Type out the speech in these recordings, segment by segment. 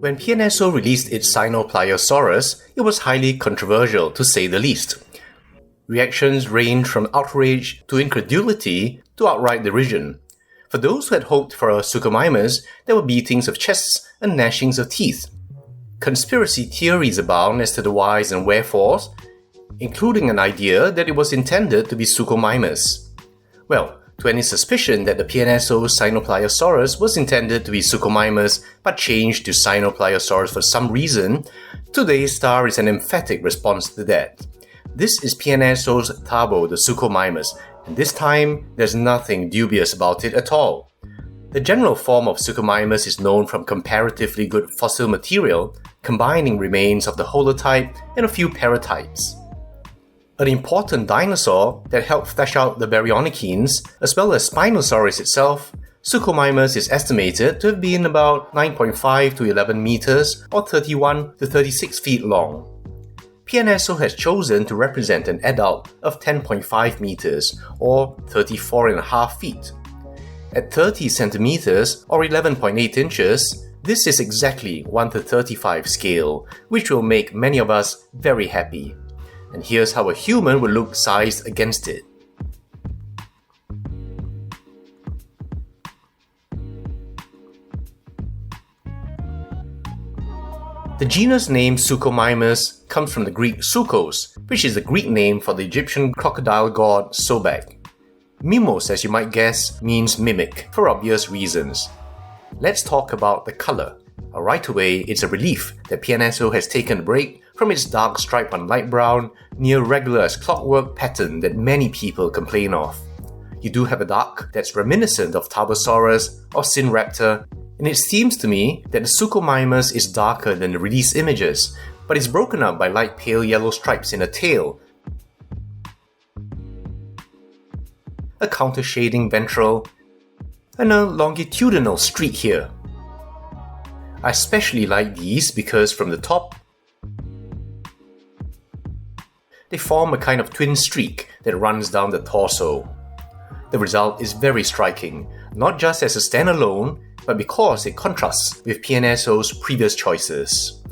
When PNSO released its Sinopliosaurus, it was highly controversial to say the least. Reactions ranged from outrage to incredulity to outright derision. For those who had hoped for a Suchomimus, there were beatings of chests and gnashings of teeth. Conspiracy theories abound as to the whys and wherefores, including an idea that it was intended to be Suchomimus. Well, to any suspicion that the PNSO Sinopliosaurus was intended to be Suchomimus but changed to Sinopliosaurus for some reason, today's star is an emphatic response to that. This is PNSO's Thabo the Suchomimus, and this time there's nothing dubious about it at all. The general form of Suchomimus is known from comparatively good fossil material, combining remains of the holotype and a few paratypes. An important dinosaur that helped flesh out the Baryonychines, as well as Spinosaurus itself, Suchomimus is estimated to have been about 9.5 to 11 meters or 31 to 36 feet long. PNSO has chosen to represent an adult of 10.5 meters or 34.5 feet. At 30 centimeters or 11.8 inches, this is exactly 1 to 35 scale, which will make many of us very happy. And here's how a human would look sized against it. The genus name Suchomimus comes from the Greek Suchos, which is the Greek name for the Egyptian crocodile god Sobek. Mimos, as you might guess, means mimic, for obvious reasons. Let's talk about the colour. Right away, it's a relief that PNSO has taken a break from its dark stripe on light brown, near regular as clockwork pattern that many people complain of. You do have a dark that's reminiscent of Tarbosaurus or Sinraptor, and it seems to me that the Suchomimus is darker than the release images, but is broken up by light pale yellow stripes in the tail, a counter-shading ventral, and a longitudinal streak here. I especially like these because from the top, they form a kind of twin streak that runs down the torso. The result is very striking, not just as a standalone, but because it contrasts with PNSO's previous choices.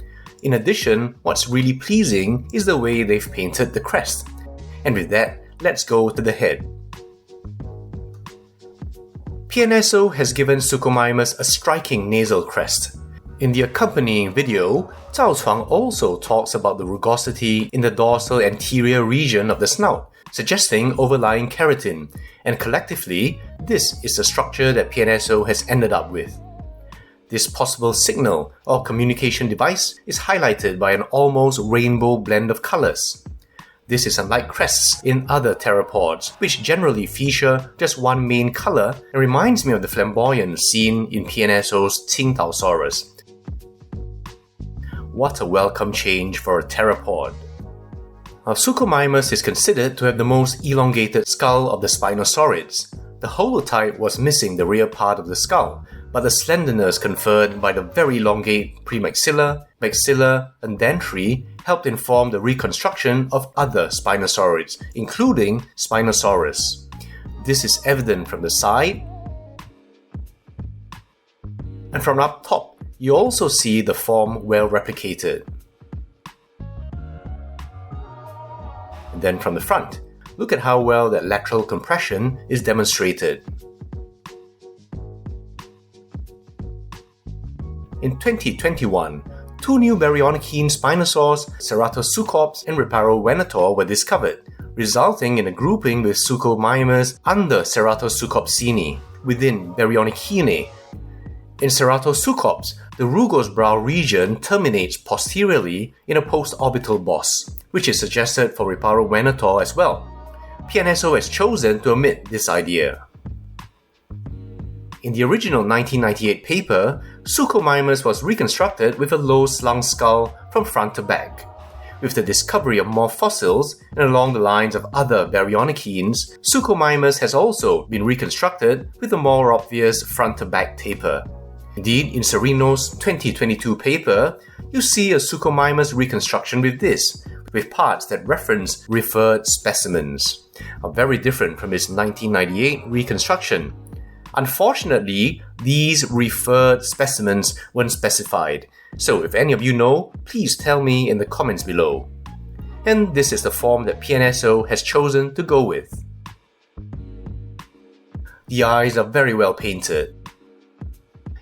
In addition, what's really pleasing is the way they've painted the crest. And with that, let's go to the head. PNSO has given Suchomimus a striking nasal crest. In the accompanying video, Zhao Chuang also talks about the rugosity in the dorsal anterior region of the snout, suggesting overlying keratin, and collectively, this is the structure that PNSO has ended up with. This possible signal or communication device is highlighted by an almost rainbow blend of colors. This is unlike crests in other theropods, which generally feature just one main color and reminds me of the flamboyant seen in PNSO's Qingdaosaurus. What a welcome change for a theropod. Suchomimus is considered to have the most elongated skull of the spinosaurids. The holotype was missing the rear part of the skull, but the slenderness conferred by the very elongate premaxilla, maxilla, and dentary helped inform the reconstruction of other spinosaurids, including Spinosaurus. This is evident from the side, and from up top, you also see the form well replicated. And then from the front, look at how well that lateral compression is demonstrated. In 2021, two new Baryonychine spinosaurs, Ceratosuchops and Reparo-Venator, were discovered, resulting in a grouping with Suchomimus under Ceratosukopsini within Baryonychinae. In Ceratosuchops, the rugose brow region terminates posteriorly in a postorbital boss, which is suggested for Reparo-Venator as well. PNSO has chosen to omit this idea. In the original 1998 paper, Suchomimus was reconstructed with a low-slung skull from front to back. With the discovery of more fossils and along the lines of other Baryonychines, Suchomimus has also been reconstructed with a more obvious front-to-back taper. Indeed, in Serino's 2022 paper, you see a Suchomimus reconstruction with this, with parts that reference referred specimens, are very different from his 1998 reconstruction. Unfortunately, These referred specimens weren't specified, so if any of you know, please tell me in the comments below. And this is the form that PNSO has chosen to go with. The eyes are very well painted.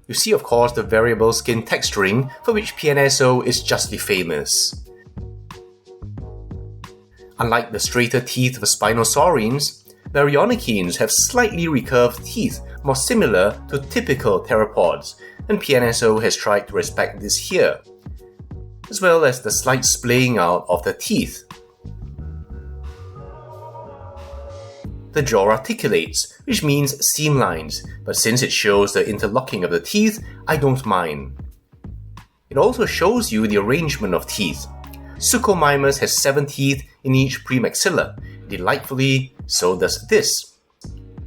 You see, of course, the variable skin texturing for which PNSO is justly famous. Unlike the straighter teeth of Spinosaurians, Baryonychines have slightly recurved teeth more similar to typical theropods, and PNSO has tried to respect this here, as well as the slight splaying out of the teeth. The jaw articulates, which means seam lines, but since it shows the interlocking of the teeth, I don't mind. It also shows you the arrangement of teeth. Suchomimus has 7 teeth in each premaxilla. Delightfully, so does this.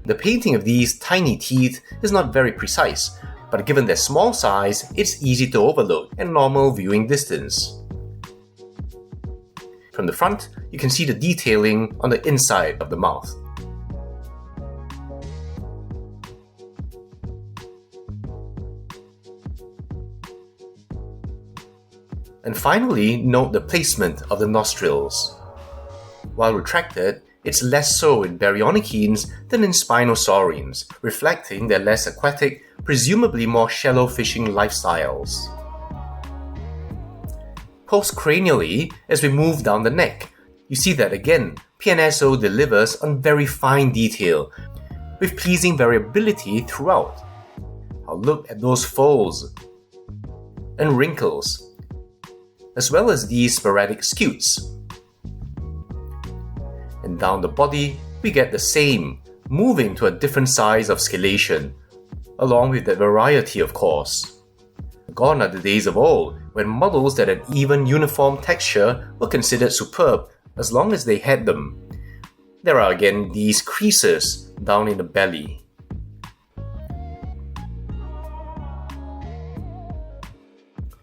The painting of these tiny teeth is not very precise, but given their small size, it's easy to overlook at normal viewing distance. From the front, you can see the detailing on the inside of the mouth. And finally, note the placement of the nostrils. While retracted, it's less so in Baryonychines than in Spinosaurians, reflecting their less aquatic, presumably more shallow fishing lifestyles. Postcranially, as we move down the neck, you see that again, PNSO delivers on very fine detail, with pleasing variability throughout. I'll look at those folds and wrinkles, as well as these sporadic scutes. And down the body, we get the same, moving to a different size of scalation, along with that variety of course. Gone are the days of old, when models that had even uniform texture were considered superb as long as they had them. There are again these creases down in the belly.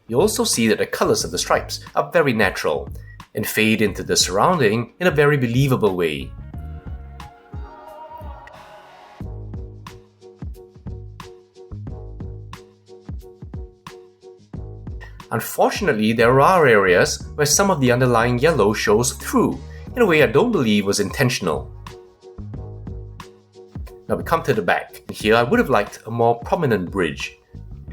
You also see that the colours of the stripes are very natural and fade into the surrounding in a very believable way. Unfortunately, there are areas where some of the underlying yellow shows through in a way I don't believe was intentional. Now we come to the back. Here I would have liked a more prominent bridge.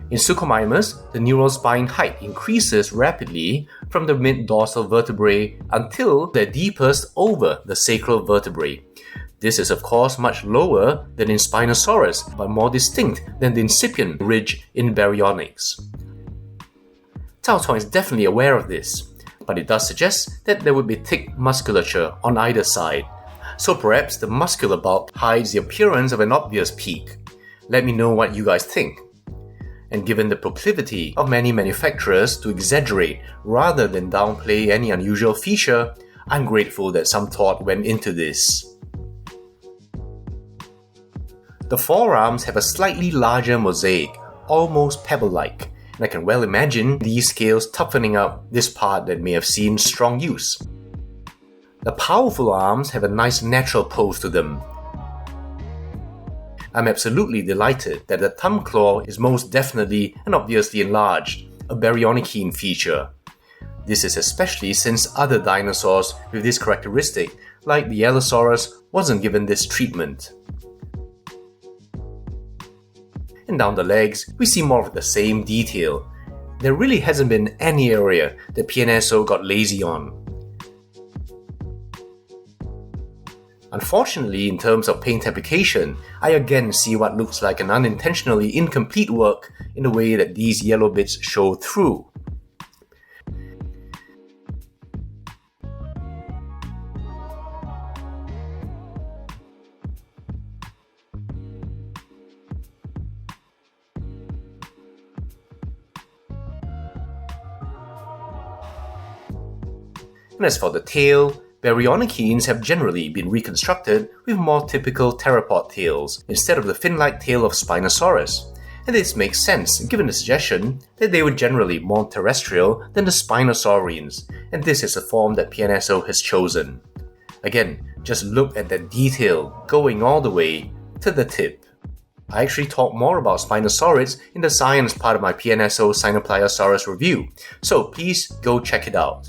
In Suchomimus, the neural spine height increases rapidly from the mid-dorsal vertebrae until they're deepest over the sacral vertebrae. This is of course much lower than in Spinosaurus, but more distinct than the incipient ridge in Baryonyx. Cao Chuang is definitely aware of this, but it does suggest that there would be thick musculature on either side, so perhaps the muscular bulk hides the appearance of an obvious peak. Let me know what you guys think. And given the proclivity of many manufacturers to exaggerate rather than downplay any unusual feature, I'm grateful that some thought went into this. The forearms have a slightly larger mosaic, almost pebble-like, and I can well imagine these scales toughening up this part that may have seen strong use. The powerful arms have a nice natural pose to them. I'm absolutely delighted that the thumb claw is most definitely and obviously enlarged, a Baryonychine feature. This is especially since other dinosaurs with this characteristic, like the Allosaurus, wasn't given this treatment. And down the legs, we see more of the same detail. There really hasn't been any area that PNSO got lazy on. Unfortunately, in terms of paint application, I again see what looks like an unintentionally incomplete work in the way that these yellow bits show through. And as for the tail, Baryonychines have generally been reconstructed with more typical theropod tails instead of the fin-like tail of Spinosaurus, and this makes sense given the suggestion that they were generally more terrestrial than the Spinosaurians, and this is a form that PNSO has chosen. Again, just look at that detail going all the way to the tip. I actually talk more about spinosaurids in the science part of my PNSO Sinopliosaurus review, so please go check it out.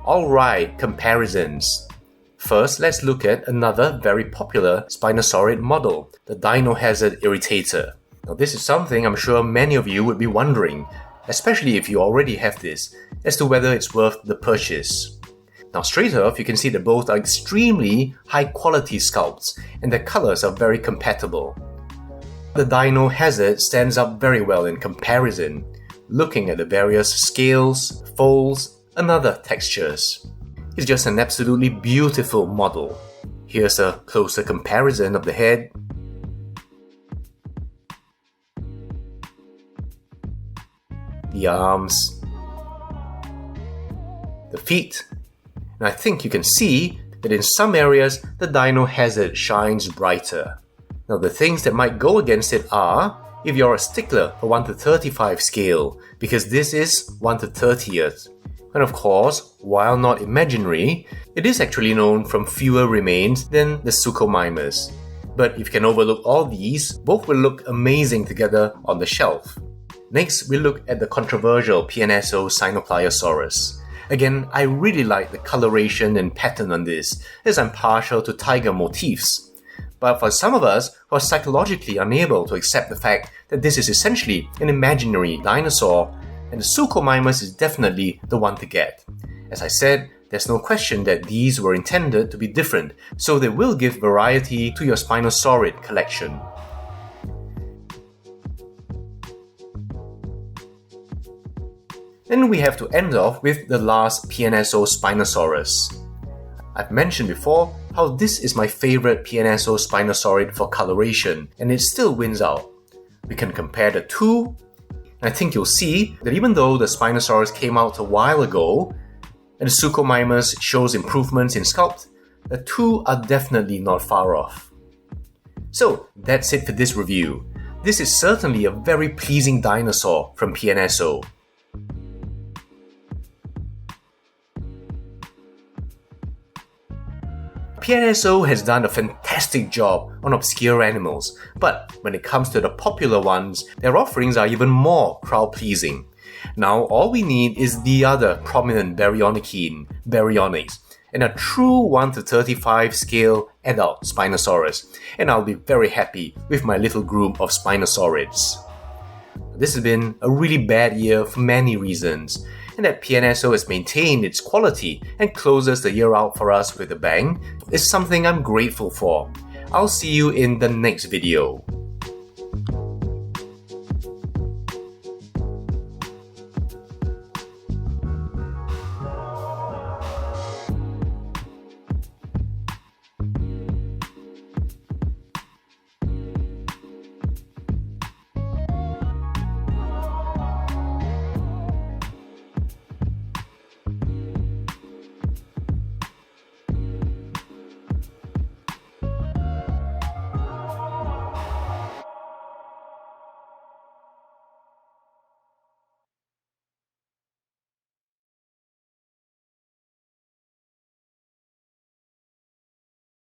Alright, comparisons. First, let's look at another very popular spinosaurid model, the dino hazard irritator. Now this is something I'm sure many of you would be wondering, especially if you already have this, as to whether it's worth the purchase. Now straight off, you can see that both are extremely high quality sculpts and their colors are very compatible. The Dino Hazard stands up very well in comparison, looking at the various scales, folds, and other textures. It's just an absolutely beautiful model. Here's a closer comparison of the head, the arms, the feet, and I think you can see that in some areas the Dino Hazard shines brighter. Now the things that might go against it are, if you're a stickler for 1 to 35 scale, because this is 1 to 30th. And of course, while not imaginary, it is actually known from fewer remains than the Suchomimus. But if you can overlook all these, both will look amazing together on the shelf. Next, we look at the controversial PNSO Sinopliosaurus. Again, I really like the coloration and pattern on this, as I'm partial to tiger motifs. But for some of us who are psychologically unable to accept the fact that this is essentially an imaginary dinosaur, and the Suchomimus is definitely the one to get. As I said, there's no question that these were intended to be different, so they will give variety to your spinosaurid collection. Then we have to end off with the last PNSO Spinosaurus. I've mentioned before how this is my favorite PNSO Spinosaurid for coloration, and it still wins out. We can compare the two, and I think you'll see that even though the Spinosaurus came out a while ago, and the Suchomimus shows improvements in sculpt, the two are definitely not far off. So that's it for this review. This is certainly a very pleasing dinosaur from PNSO. PNSO has done a fantastic job on obscure animals, but when it comes to the popular ones, their offerings are even more crowd-pleasing. Now all we need is the other prominent baryonychine, Baryonyx, and a true 1 to 35 scale adult Spinosaurus, and I'll be very happy with my little group of Spinosaurids. This has been a really bad year for many reasons, and that PNSO has maintained its quality and closes the year out for us with a bang is something I'm grateful for. I'll see you in the next video.